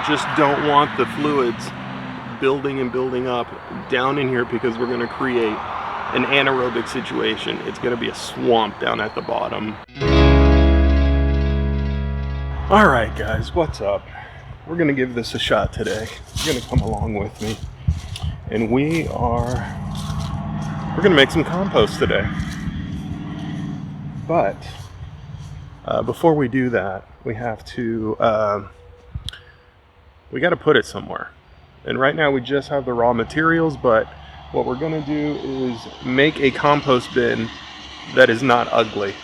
just don't want the fluids building and building up down in here, because we're going to create an anaerobic situation. It's going to be a swamp down at the bottom. All right, guys, what's up? We're going to give this a shot today. You're going to come along with me, and we're going to make some compost today. But before we do that, we have to we got to put it somewhere. And right now we just have the raw materials, but what we're going to do is make a compost bin that is not ugly.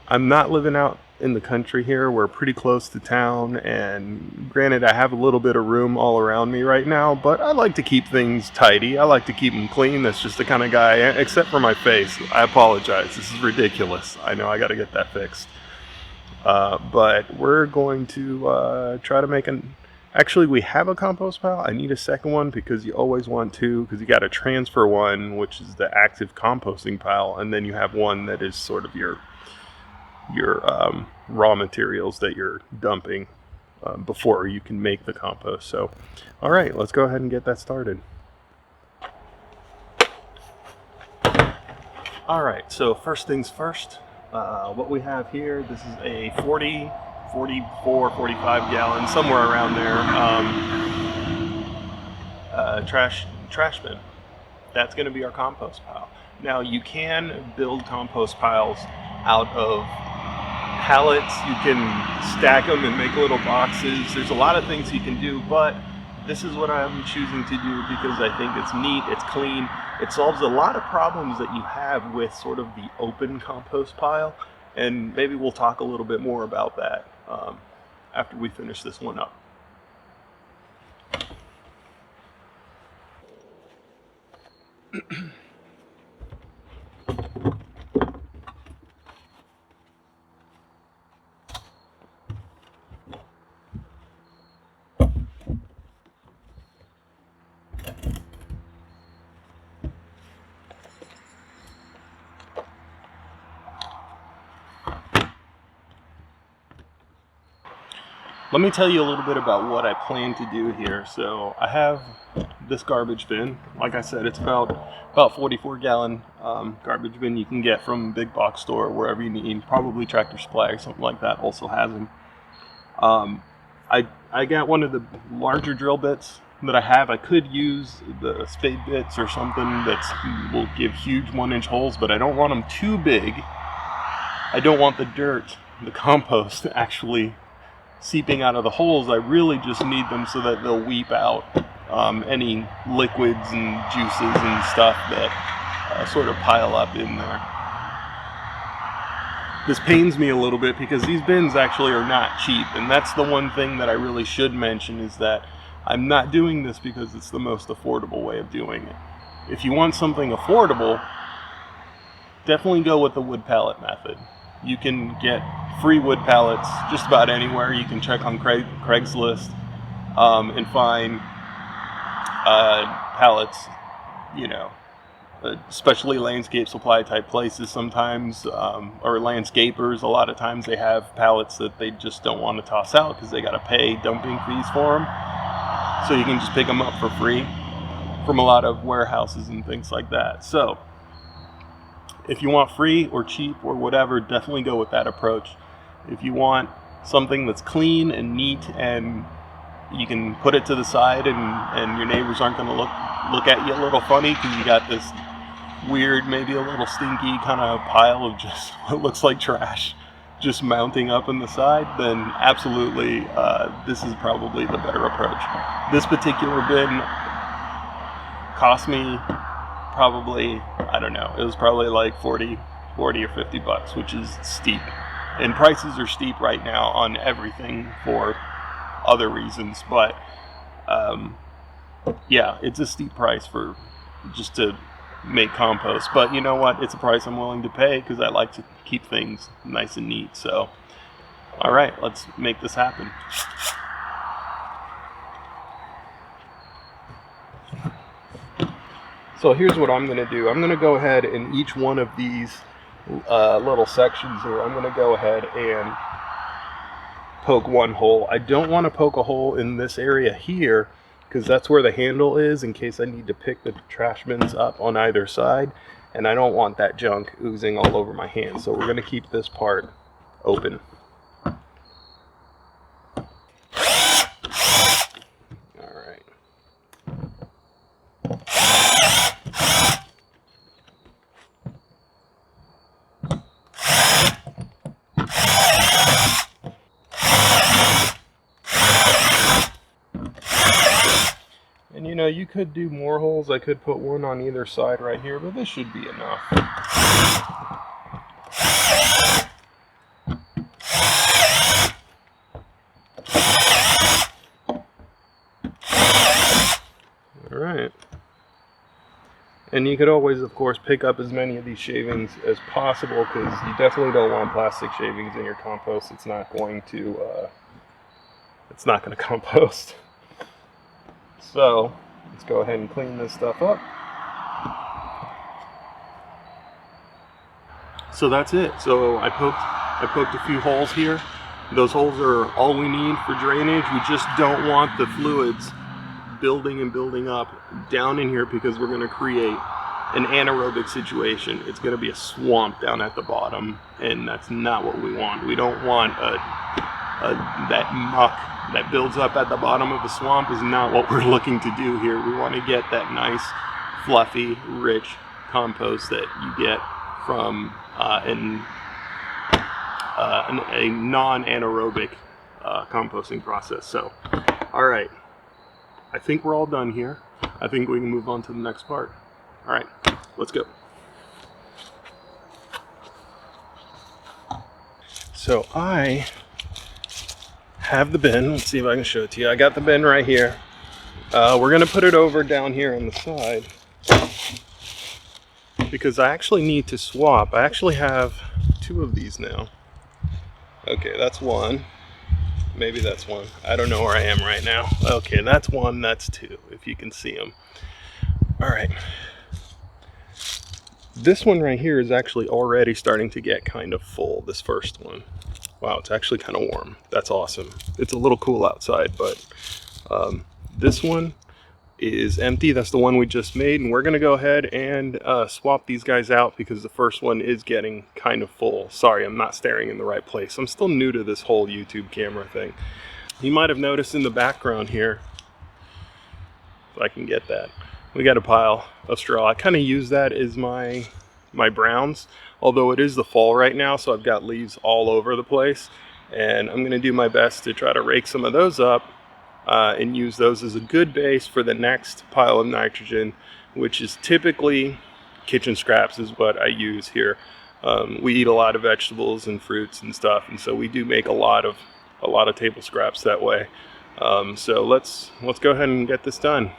I'm not living out in the country here. We're pretty close to town, and granted, I have a little bit of room all around me right now, but I like to keep things tidy. I like to keep them clean. That's just the kind of guy, except for my face. I apologize. This is ridiculous. I know I got to get that fixed. But we're going to try to make actually, we have a compost pile. I need a second one because you always want two, because you got to transfer one, which is the active composting pile, and then you have one that is sort of your raw materials that you're dumping before you can make the compost. So, all right, let's go ahead and get that started. All right, so first things first, what we have here, this is a 44, 45 gallon, somewhere around there, trash bin. That's going to be our compost pile. Now, you can build compost piles out of pallets. You can stack them and make little boxes. There's a lot of things you can do, but this is what I'm choosing to do because I think it's neat, it's clean, it solves a lot of problems that you have with sort of the open compost pile, and maybe we'll talk a little bit more about that after we finish this one up. Let me tell you a little bit about what I plan to do here. So I have this garbage bin. Like I said, it's about 44 gallon garbage bin you can get from a big box store, wherever you need. Probably Tractor Supply or something like that also has them. I got one of the larger drill bits that I have. I could use the spade bits or something that will give huge 1-inch holes, but I don't want them too big. I don't want the dirt, the compost, actually seeping out of the holes. I really just need them so that they'll weep out any liquids and juices and stuff that sort of pile up in there. This pains me a little bit because these bins actually are not cheap, and that's the one thing that I really should mention, is that I'm not doing this because it's the most affordable way of doing it. If you want something affordable, definitely go with the wood pallet method. You can get free wood pallets just about anywhere. You can check on Craigslist and find pallets, especially landscape supply type places sometimes, or landscapers. A lot of times they have pallets that they just don't want to toss out because they got to pay dumping fees for them. So you can just pick them up for free from a lot of warehouses and things like that. So if you want free or cheap or whatever, definitely go with that approach. If you want something that's clean and neat and you can put it to the side and your neighbors aren't going to look at you a little funny because you got this weird, maybe a little stinky kind of pile of just what looks like trash just mounting up in the side, then absolutely this is probably the better approach. This particular bin cost me probably, I don't know, it was probably like 40 or 50 bucks, which is steep. And prices are steep right now on everything for other reasons, but yeah, it's a steep price for just to make compost. But you know what? It's a price I'm willing to pay because I like to keep things nice and neat. So, all right, let's make this happen. So here's what I'm going to do. I'm going to go ahead and each one of these little sections here, I'm going to go ahead and poke one hole. I don't want to poke a hole in this area here because that's where the handle is in case I need to pick the trash bins up on either side, and I don't want that junk oozing all over my hands. So we're going to keep this part open. And you know, you could do more holes. I could put one on either side right here, but this should be enough. All right. And you could always, of course, pick up as many of these shavings as possible because you definitely don't want plastic shavings in your compost. It's not going to compost. So let's go ahead and clean this stuff up. So that's it. So I poked a few holes here. Those holes are all we need for drainage. We just don't want the fluids building and building up down in here because we're going to create an anaerobic situation. It's going to be a swamp down at the bottom, and that's not what we want. We don't want that muck that builds up at the bottom of the swamp. Is not what we're looking to do here. We want to get that nice, fluffy, rich compost that you get from a non-anaerobic composting process. So, all right. I think we're all done here. I think we can move on to the next part. All right, let's go. So I have the bin. Let's see if I can show it to you. I got the bin right here. We're gonna put it over down here on the side because I actually need to swap. I actually have two of these now. Okay, that's one. Maybe that's one. I don't know where I am right now. Okay, that's one, that's two, if you can see them. All right. This one right here is actually already starting to get kind of full, this first one. Wow, it's actually kind of warm. That's awesome. It's a little cool outside, but this one is empty. That's the one we just made, and we're gonna go ahead and swap these guys out because the first one is getting kind of full. Sorry, I'm not staring in the right place. I'm still new to this whole YouTube camera thing. You might have noticed in the background here, if I can get that, we got a pile of straw. I kind of use that as my browns, although it is the fall right now, so I've got leaves all over the place, and I'm gonna do my best to try to rake some of those up and use those as a good base for the next pile of nitrogen, which is typically kitchen scraps is what I use here. We eat a lot of vegetables and fruits and stuff, and so we do make a lot of table scraps that way. So let's go ahead and get this done.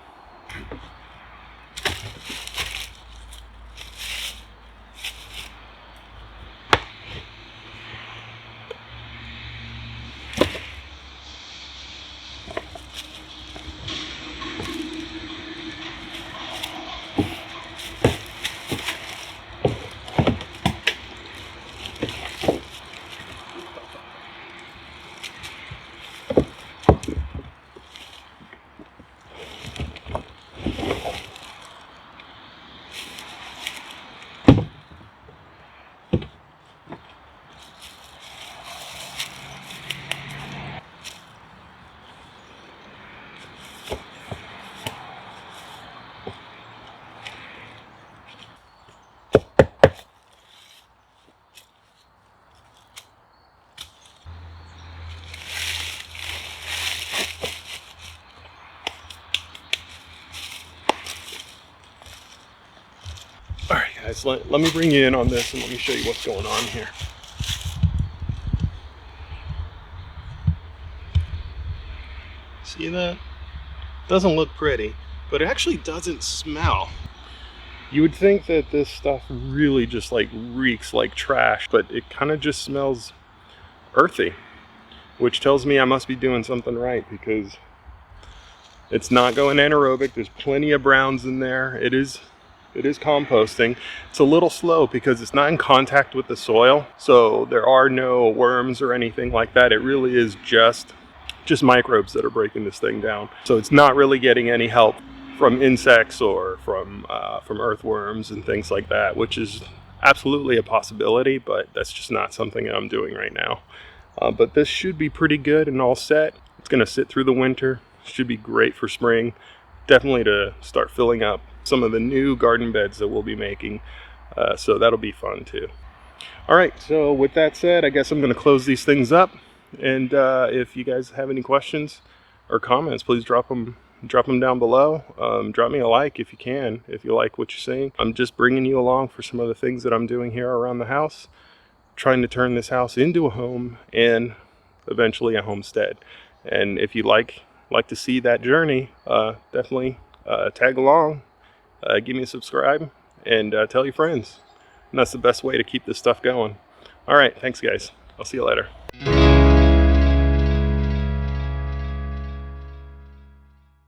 Alright guys, let me bring you in on this and let me show you what's going on here. See that? Doesn't look pretty, but it actually doesn't smell. You would think that this stuff really just like reeks like trash, but it kind of just smells earthy, which tells me I must be doing something right because it's not going anaerobic. There's plenty of browns in there. It is It is composting. It's a little slow because it's not in contact with the soil, so there are no worms or anything like that. It really is just microbes that are breaking this thing down. So it's not really getting any help from insects or from earthworms and things like that, which is absolutely a possibility, but that's just not something that I'm doing right now. But this should be pretty good and all set. It's going to sit through the winter. Should be great for spring. Definitely to start filling up some of the new garden beds that we'll be making. So that'll be fun too. All right, so with that said, I guess I'm going to close these things up. And if you guys have any questions or comments, please drop them down below. Drop me a like if you can, if you like what you're seeing. I'm just bringing you along for some of the things that I'm doing here around the house, trying to turn this house into a home and eventually a homestead. And if you like to see that journey, definitely tag along, give me a subscribe, and tell your friends. And that's the best way to keep this stuff going. All right, thanks guys. I'll see you later.